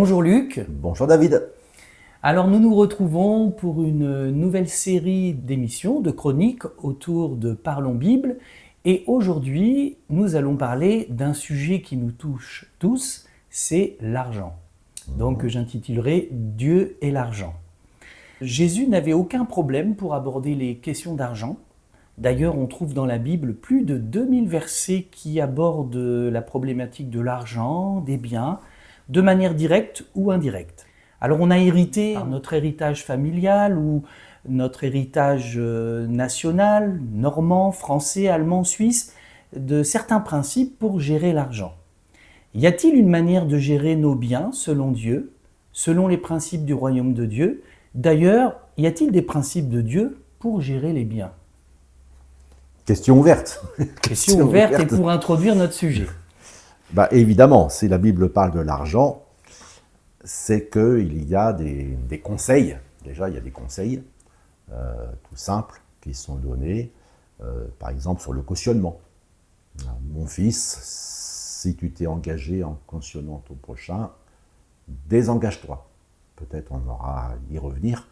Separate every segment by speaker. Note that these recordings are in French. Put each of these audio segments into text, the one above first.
Speaker 1: Bonjour Luc.
Speaker 2: Bonjour David.
Speaker 1: Alors nous nous retrouvons pour une nouvelle série d'émissions, de chroniques autour de Parlons Bible. Et aujourd'hui, nous allons parler d'un sujet qui nous touche tous, c'est l'argent. Donc j'intitulerai Dieu et l'argent. Jésus n'avait aucun problème pour aborder les questions d'argent. D'ailleurs, on trouve dans la Bible plus de 2000 versets qui abordent la problématique de l'argent, des biens, de manière directe ou indirecte. Alors on a hérité notre héritage familial ou notre héritage national, normand, français, allemand, suisse, de certains principes pour gérer l'argent. Y a-t-il une manière de gérer nos biens selon Dieu, selon les principes du royaume de Dieu? D'ailleurs, y a-t-il des principes de Dieu pour gérer les biens?
Speaker 2: Question ouverte.
Speaker 1: Question ouverte et pour introduire notre sujet.
Speaker 2: Évidemment, si la Bible parle de l'argent, c'est qu'il y a des conseils. Déjà, il y a des conseils tout simples qui sont donnés, par exemple sur le cautionnement. Alors, mon fils, si tu t'es engagé en cautionnant ton prochain, désengage-toi. Peut-être on aura à y revenir.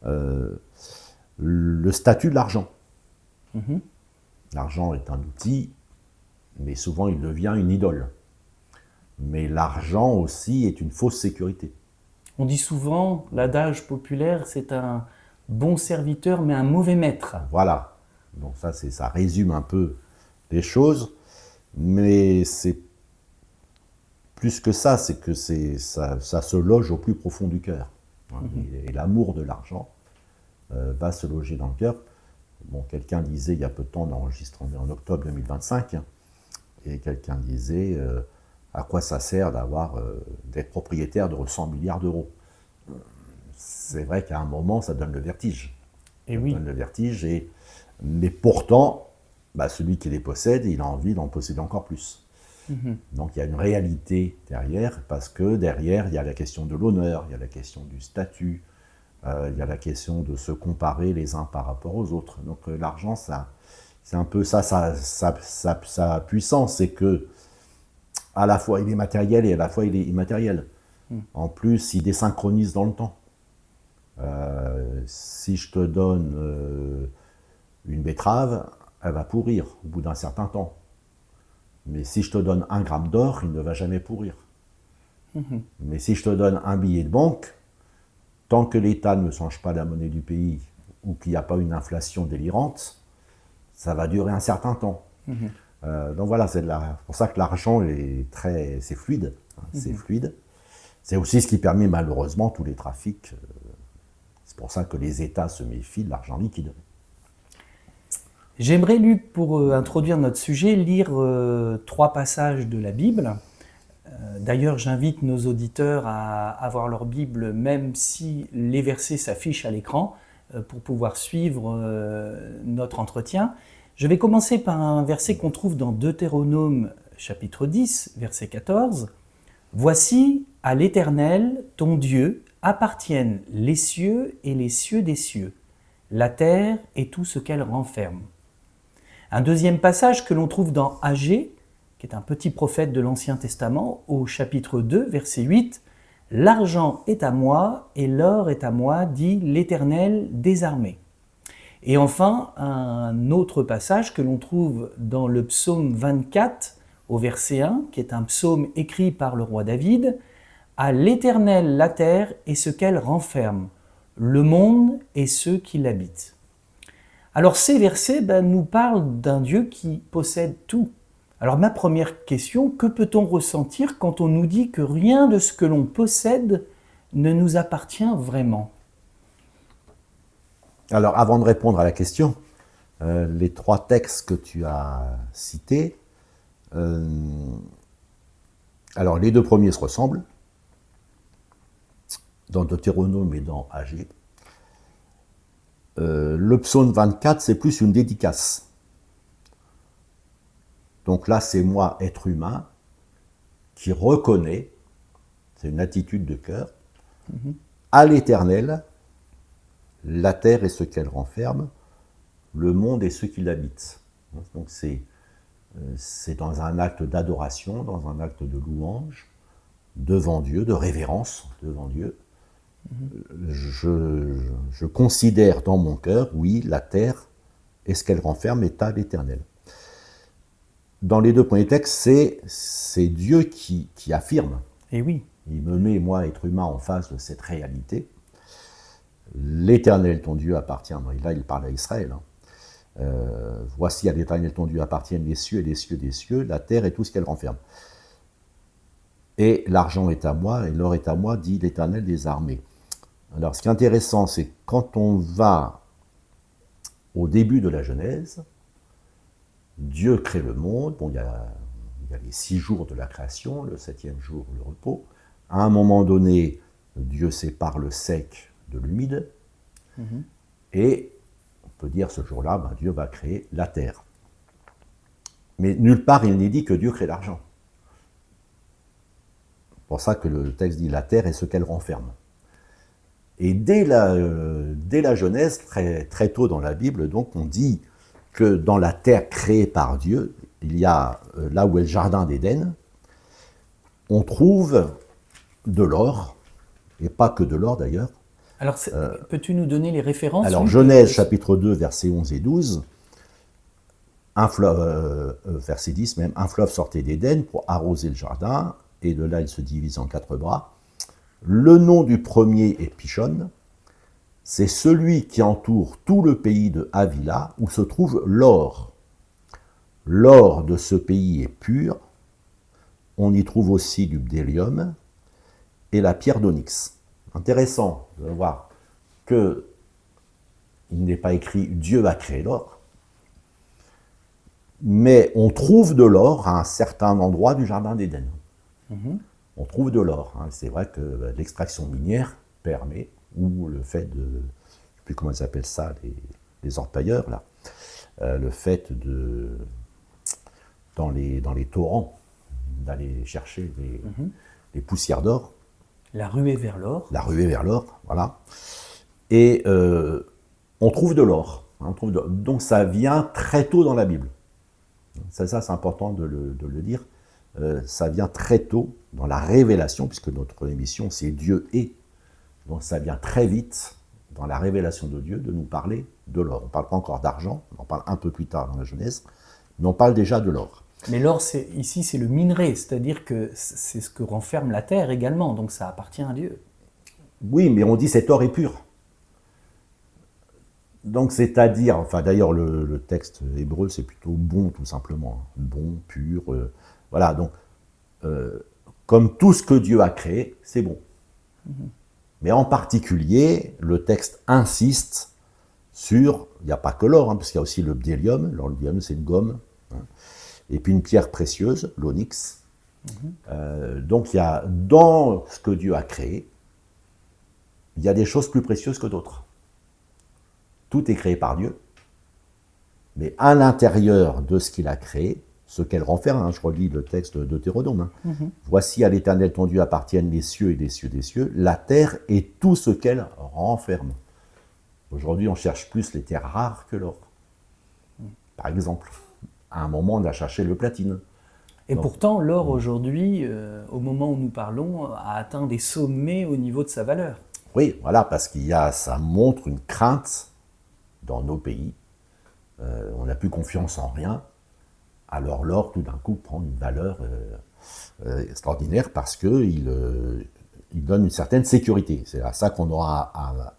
Speaker 2: Le statut de l'argent. L'argent est un outil, mais souvent il devient une idole. Mais l'argent aussi est une fausse sécurité.
Speaker 1: On dit souvent, l'adage populaire, c'est un bon serviteur mais un mauvais maître.
Speaker 2: Voilà. Donc ça résume un peu les choses, mais c'est plus que ça, c'est que ça se loge au plus profond du cœur. Et l'amour de l'argent va se loger dans le cœur. Bon, quelqu'un disait, il y a peu de temps, on enregistre en octobre 2025, et quelqu'un disait, à quoi ça sert d'être propriétaire de 100 milliards d'euros? C'est vrai qu'à un moment, ça donne le vertige.
Speaker 1: Et oui.
Speaker 2: Ça donne le vertige, mais pourtant, celui qui les possède, il a envie d'en posséder encore plus. Donc il y a une réalité derrière, parce que derrière, il y a la question de l'honneur, il y a la question du statut, il y a la question de se comparer les uns par rapport aux autres. Donc l'argent, c'est un peu ça, sa puissance, c'est que à la fois il est matériel et à la fois il est immatériel. En plus, il désynchronise dans le temps. Si je te donne une betterave, elle va pourrir au bout d'un certain temps. Mais si je te donne 1 gramme d'or, il ne va jamais pourrir. Mais si je te donne un billet de banque, tant que l'État ne change pas la monnaie du pays ou qu'il n'y a pas une inflation délirante, ça va durer un certain temps. Donc voilà, c'est pour ça que l'argent c'est fluide. C'est fluide. C'est aussi ce qui permet malheureusement tous les trafics. C'est pour ça que les États se méfient de l'argent liquide.
Speaker 1: J'aimerais, Luc, pour introduire notre sujet, lire 3 passages de la Bible. D'ailleurs, j'invite nos auditeurs à avoir leur Bible, même si les versets s'affichent à l'écran, pour pouvoir suivre notre entretien. Je vais commencer par un verset qu'on trouve dans Deutéronome chapitre 10, verset 14. « Voici, à l'Éternel, ton Dieu, appartiennent les cieux et les cieux des cieux, la terre et tout ce qu'elle renferme. » Un deuxième passage que l'on trouve dans Agée, qui est un petit prophète de l'Ancien Testament, au chapitre 2, verset 8, « L'argent est à moi et l'or est à moi, dit l'Éternel des armées. » Et enfin, un autre passage que l'on trouve dans le psaume 24, au verset 1, qui est un psaume écrit par le roi David, « À l'Éternel la terre et ce qu'elle renferme, le monde et ceux qui l'habitent. » Alors ces versets nous parlent d'un Dieu qui possède tout. Alors ma première question, que peut-on ressentir quand on nous dit que rien de ce que l'on possède ne nous appartient vraiment?
Speaker 2: Alors avant de répondre à la question, les 3 textes que tu as cités, alors les 2 premiers se ressemblent, dans Deutéronome et dans Agée. Le psaume 24, c'est plus une dédicace. Donc là, c'est moi, être humain, qui reconnaît, c'est une attitude de cœur, à l'Éternel, la terre et ce qu'elle renferme, le monde et ceux qui l'habitent. Donc c'est dans un acte d'adoration, dans un acte de louange, devant Dieu, de révérence devant Dieu. Je considère dans mon cœur, oui, la terre et ce qu'elle renferme est à l'Éternel. Dans les deux premiers textes, c'est Dieu qui affirme.
Speaker 1: Et oui.
Speaker 2: Il me met, moi, être humain, en face de cette réalité. L'Éternel, ton Dieu, appartient. Là, il parle à Israël. Voici à l'Éternel, ton Dieu, appartiennent les cieux et les cieux des cieux, la terre et tout ce qu'elle renferme. Et l'argent est à moi, et l'or est à moi, dit l'Éternel des armées. Alors, ce qui est intéressant, c'est que quand on va au début de la Genèse, Dieu crée le monde. Bon, il y a les 6 jours de la création, le 7e jour, le repos. À un moment donné, Dieu sépare le sec de l'humide. Et on peut dire ce jour-là, Dieu va créer la terre. Mais nulle part il n'est dit que Dieu crée l'argent. C'est pour ça que le texte dit la terre et ce qu'elle renferme. Et dès la Genèse, très tôt dans la Bible, donc, on dit que dans la terre créée par Dieu, il y a, là où est le jardin d'Éden, on trouve de l'or, et pas que de l'or d'ailleurs.
Speaker 1: Alors, peux-tu nous donner les références?
Speaker 2: Alors, Genèse, chapitre 2, versets 11 et 12, verset 10 même, un fleuve sortait d'Éden pour arroser le jardin, et de là il se divise en 4 bras. Le nom du premier est Pishon, c'est celui qui entoure tout le pays de Havila, où se trouve l'or. L'or de ce pays est pur, on y trouve aussi du bdellium et la pierre d'onyx. Intéressant de voir qu'il n'est pas écrit « Dieu a créé l'or », mais on trouve de l'or à un certain endroit du jardin d'Éden. On trouve de l'or. C'est vrai que l'extraction minière permet, ou le fait de, je ne sais plus comment ils appellent ça, les orpailleurs, là, le fait de, dans les torrents, d'aller chercher les poussières d'or.
Speaker 1: La ruée vers l'or.
Speaker 2: La ruée vers l'or, voilà. Et on trouve de l'or. Donc ça vient très tôt dans la Bible. Ça c'est important de le dire. Ça vient très tôt dans la révélation, puisque notre émission c'est Dieu est. Donc ça vient très vite dans la révélation de Dieu de nous parler de l'or. On ne parle pas encore d'argent, on en parle un peu plus tard dans la Genèse, mais on parle déjà de l'or.
Speaker 1: Mais l'or, ici, c'est le minerai, c'est-à-dire que c'est ce que renferme la terre également, donc ça appartient à Dieu.
Speaker 2: Oui, mais on dit cet or est pur. Donc c'est-à-dire, enfin d'ailleurs le texte hébreu c'est plutôt bon tout simplement, bon, pur, voilà, donc comme tout ce que Dieu a créé, c'est bon. Mais en particulier, le texte insiste sur, il n'y a pas que l'or, parce qu'il y a aussi le bdellium, alors le bdellium c'est une gomme, et puis une pierre précieuse, l'onyx. Donc il y a, dans ce que Dieu a créé, il y a des choses plus précieuses que d'autres. Tout est créé par Dieu, mais à l'intérieur de ce qu'il a créé, ce qu'elle renferme, je relis le texte de Deutéronome, voici à l'Éternel ton Dieu appartiennent les cieux et les cieux des cieux, la terre et tout ce qu'elle renferme. Aujourd'hui, on cherche plus les terres rares que l'or. Par exemple, à un moment, on a cherché le platine.
Speaker 1: Et donc, pourtant, l'or aujourd'hui, au moment où nous parlons, a atteint des sommets au niveau de sa valeur.
Speaker 2: Oui, voilà, parce ça montre une crainte dans nos pays. On n'a plus confiance en rien. Alors l'or, tout d'un coup, prend une valeur extraordinaire parce qu'il donne une certaine sécurité. C'est à ça qu'on aura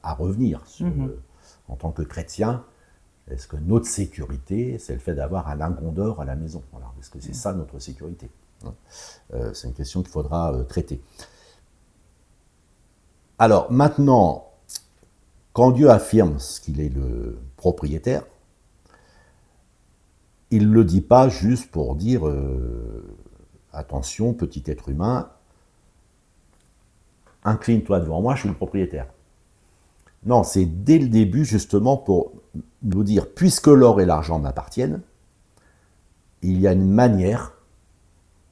Speaker 2: à revenir en tant que chrétien. Est-ce que notre sécurité, c'est le fait d'avoir un lingot d'or à la maison? Voilà. Est-ce que c'est ça notre sécurité? C'est une question qu'il faudra traiter. Alors maintenant, quand Dieu affirme qu'il est le propriétaire, il ne le dit pas juste pour dire attention, petit être humain, incline-toi devant moi, je suis le propriétaire. Non, c'est dès le début justement pour nous dire, puisque l'or et l'argent m'appartiennent, il y a une manière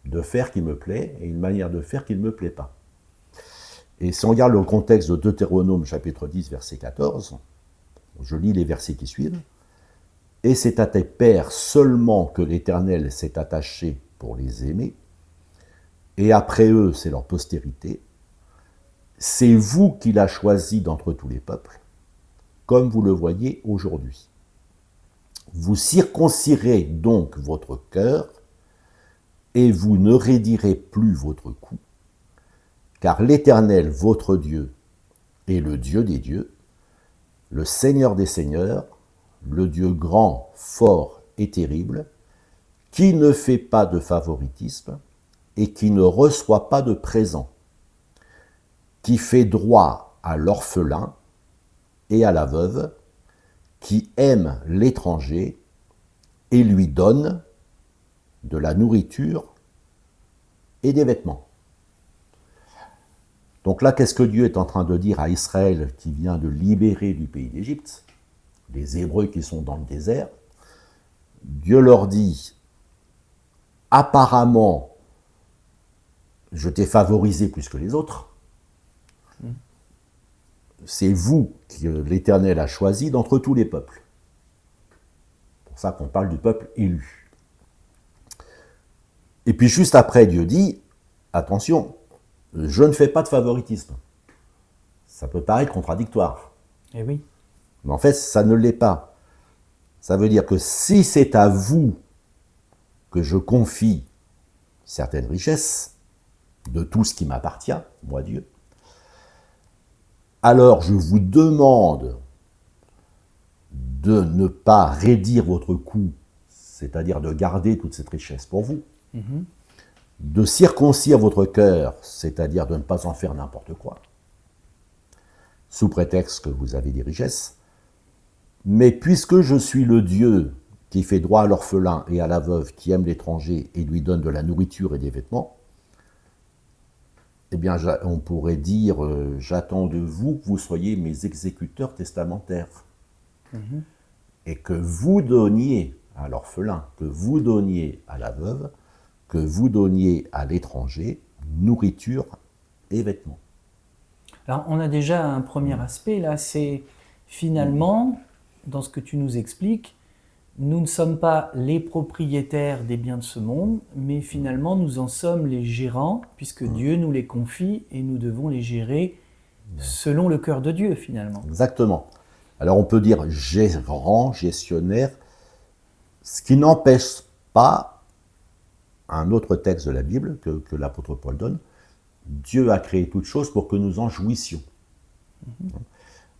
Speaker 2: de faire qui me plaît et une manière de faire qui ne me plaît pas. Et si on regarde le contexte de Deutéronome chapitre 10, verset 14, je lis les versets qui suivent. « Et c'est à tes pères seulement que l'Éternel s'est attaché pour les aimer, et après eux, c'est leur postérité. C'est vous qu'il a choisi d'entre tous les peuples, comme vous le voyez aujourd'hui. Vous circoncirez donc votre cœur, et vous ne raidirez plus votre cou, car l'Éternel, votre Dieu, est le Dieu des dieux, le Seigneur des seigneurs, le Dieu grand, fort et terrible, qui ne fait pas de favoritisme et qui ne reçoit pas de présent, qui fait droit à l'orphelin et à la veuve, qui aime l'étranger et lui donne de la nourriture et des vêtements. Donc là, qu'est-ce que Dieu est en train de dire à Israël qui vient de libérer du pays d'Égypte, les Hébreux qui sont dans le désert? Dieu leur dit, apparemment, je t'ai favorisé plus que les autres. C'est vous que l'Éternel a choisi d'entre tous les peuples. C'est pour ça qu'on parle du peuple élu. Et puis juste après, Dieu dit, attention, je ne fais pas de favoritisme. Ça peut paraître contradictoire.
Speaker 1: Eh oui.
Speaker 2: Mais en fait, ça ne l'est pas. Ça veut dire que si c'est à vous que je confie certaines richesses, de tout ce qui m'appartient, moi Dieu, alors je vous demande de ne pas raidir votre cou, c'est-à-dire de garder toute cette richesse pour vous, de circoncire votre cœur, c'est-à-dire de ne pas en faire n'importe quoi, sous prétexte que vous avez des richesses. Mais puisque je suis le Dieu qui fait droit à l'orphelin et à la veuve, qui aime l'étranger et lui donne de la nourriture et des vêtements, eh bien, on pourrait dire, j'attends de vous que vous soyez mes exécuteurs testamentaires. Et que vous donniez à l'orphelin, que vous donniez à la veuve, que vous donniez à l'étranger nourriture et vêtements.
Speaker 1: Alors, on a déjà un premier aspect là, c'est finalement, dans ce que tu nous expliques, nous ne sommes pas les propriétaires des biens de ce monde, mais finalement nous en sommes les gérants, puisque Dieu nous les confie et nous devons les gérer selon le cœur de Dieu finalement.
Speaker 2: Exactement. Alors on peut dire gérant, gestionnaire, ce qui n'empêche pas un autre texte de la Bible que l'apôtre Paul donne. Dieu a créé toutes choses pour que nous en jouissions.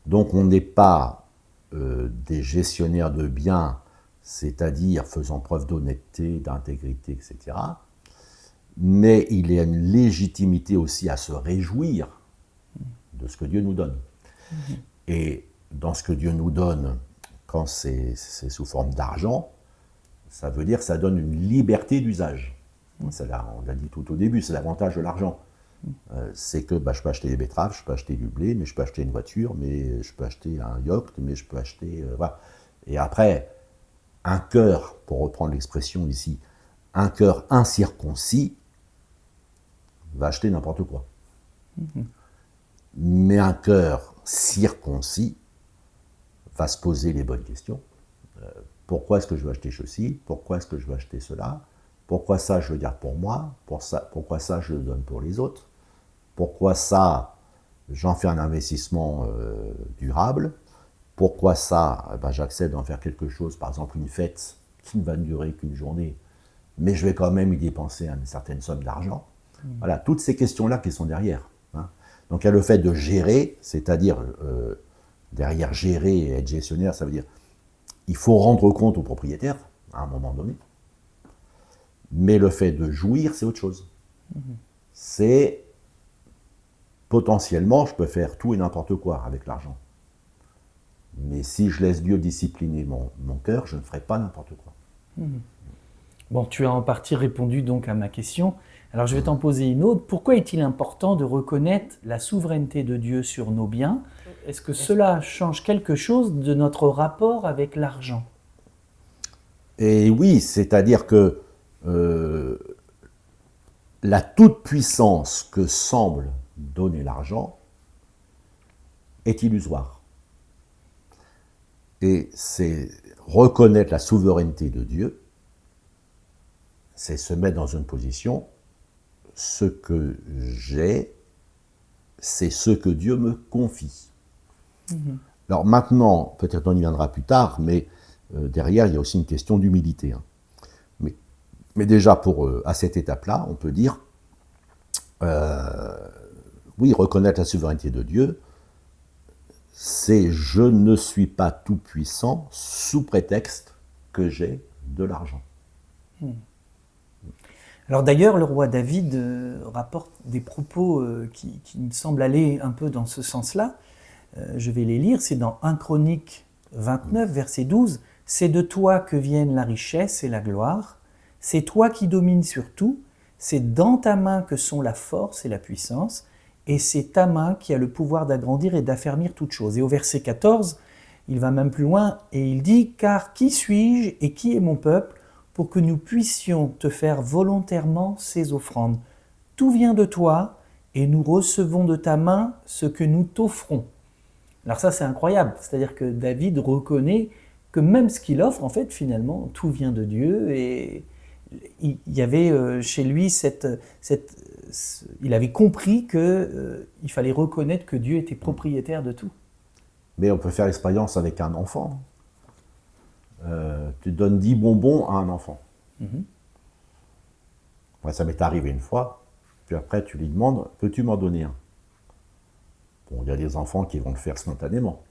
Speaker 2: Donc on n'est pas des gestionnaires de biens, c'est-à-dire faisant preuve d'honnêteté, d'intégrité, etc. Mais il y a une légitimité aussi à se réjouir de ce que Dieu nous donne. Et dans ce que Dieu nous donne, quand c'est sous forme d'argent, ça veut dire que ça donne une liberté d'usage. On l'a dit tout au début, c'est l'avantage de l'argent. C'est que je peux acheter des betteraves, je peux acheter du blé, mais je peux acheter une voiture, mais je peux acheter un yacht, mais je peux acheter... voilà. Et après, un cœur, pour reprendre l'expression ici, un cœur incirconcis va acheter n'importe quoi. Mais un cœur circoncis va se poser les bonnes questions. Pourquoi est-ce que je veux acheter ceci? Pourquoi est-ce que je veux acheter cela? Pourquoi ça, je le garde pour moi? Pourquoi ça, je le donne pour les autres? Pourquoi ça, j'en fais un investissement durable? Pourquoi ça, j'accède à en faire quelque chose, par exemple une fête qui ne va ne durer qu'une journée, mais je vais quand même y dépenser une certaine somme d'argent? Voilà, toutes ces questions-là qui sont derrière. Donc il y a le fait de gérer, c'est-à-dire derrière gérer et être gestionnaire, ça veut dire il faut rendre compte au propriétaire à un moment donné. Mais le fait de jouir, c'est autre chose. C'est potentiellement, je peux faire tout et n'importe quoi avec l'argent. Mais si je laisse Dieu discipliner mon cœur, je ne ferai pas n'importe quoi.
Speaker 1: Bon, tu as en partie répondu donc à ma question. Alors je vais t'en poser une autre. Pourquoi est-il important de reconnaître la souveraineté de Dieu sur nos biens? Est-ce que cela change quelque chose de notre rapport avec l'argent?
Speaker 2: Et oui, c'est-à-dire que la toute-puissance que semble donner l'argent est illusoire. Et c'est reconnaître la souveraineté de Dieu, c'est se mettre dans une position ce que j'ai, c'est ce que Dieu me confie. Alors maintenant, peut-être on y viendra plus tard, mais derrière, il y a aussi une question d'humilité. Hein. Mais déjà, à cette étape-là, on peut dire, oui, reconnaître la souveraineté de Dieu, c'est je ne suis pas tout-puissant sous prétexte que j'ai de l'argent.
Speaker 1: Alors d'ailleurs, le roi David rapporte des propos qui me semblent aller un peu dans ce sens-là. Je vais les lire, c'est dans 1 Chronique 29, verset 12. « C'est de toi que viennent la richesse et la gloire, c'est toi qui domines sur tout, c'est dans ta main que sont la force et la puissance, et c'est ta main qui a le pouvoir d'agrandir et d'affermir toutes choses. » Et au verset 14, il va même plus loin et il dit « Car qui suis-je et qui est mon peuple pour que nous puissions te faire volontairement ces offrandes? Tout vient de toi et nous recevons de ta main ce que nous t'offrons. » Alors ça, c'est incroyable. C'est-à-dire que David reconnaît que même ce qu'il offre, en fait, finalement, tout vient de Dieu. Et il y avait chez lui il avait compris qu'il fallait reconnaître que Dieu était propriétaire de tout.
Speaker 2: Mais on peut faire l'expérience avec un enfant. Tu donnes 10 bonbons à un enfant. Ouais, ça m'est arrivé une fois. Puis après, tu lui demandes, peux-tu m'en donner un? Bon, il y a des enfants qui vont le faire spontanément.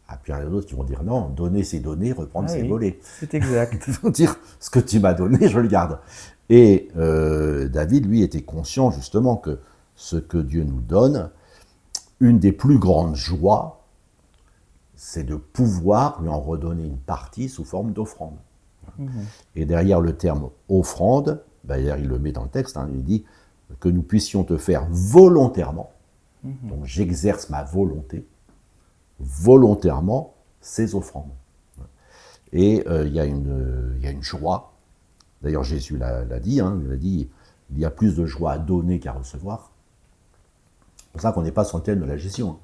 Speaker 2: Ah, puis il y en a d'autres qui vont dire non, donner c'est donner, reprendre c'est voler.
Speaker 1: C'est exact.
Speaker 2: Ils vont dire ce que tu m'as donné, je le garde. Et David, lui, était conscient justement que ce que Dieu nous donne, une des plus grandes joies, c'est de pouvoir lui en redonner une partie sous forme d'offrande. Et derrière le terme offrande, d'ailleurs il le met dans le texte, hein, il dit que nous puissions te faire volontairement. Donc j'exerce ma volonté, volontairement, ces offrandes. Et il y a une joie, d'ailleurs Jésus l'a dit, hein, il a dit, il y a plus de joie à donner qu'à recevoir. C'est pour ça qu'on n'est pas sur le thème de la gestion, hein.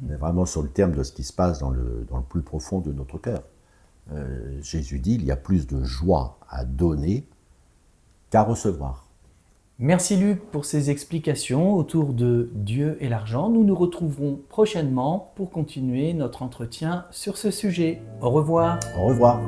Speaker 2: On est vraiment sur le thème de ce qui se passe dans le plus profond de notre cœur. Jésus dit, il y a plus de joie à donner qu'à recevoir.
Speaker 1: Merci Luc pour ces explications autour de Dieu et l'argent. Nous nous retrouverons prochainement pour continuer notre entretien sur ce sujet. Au revoir.
Speaker 2: Au revoir.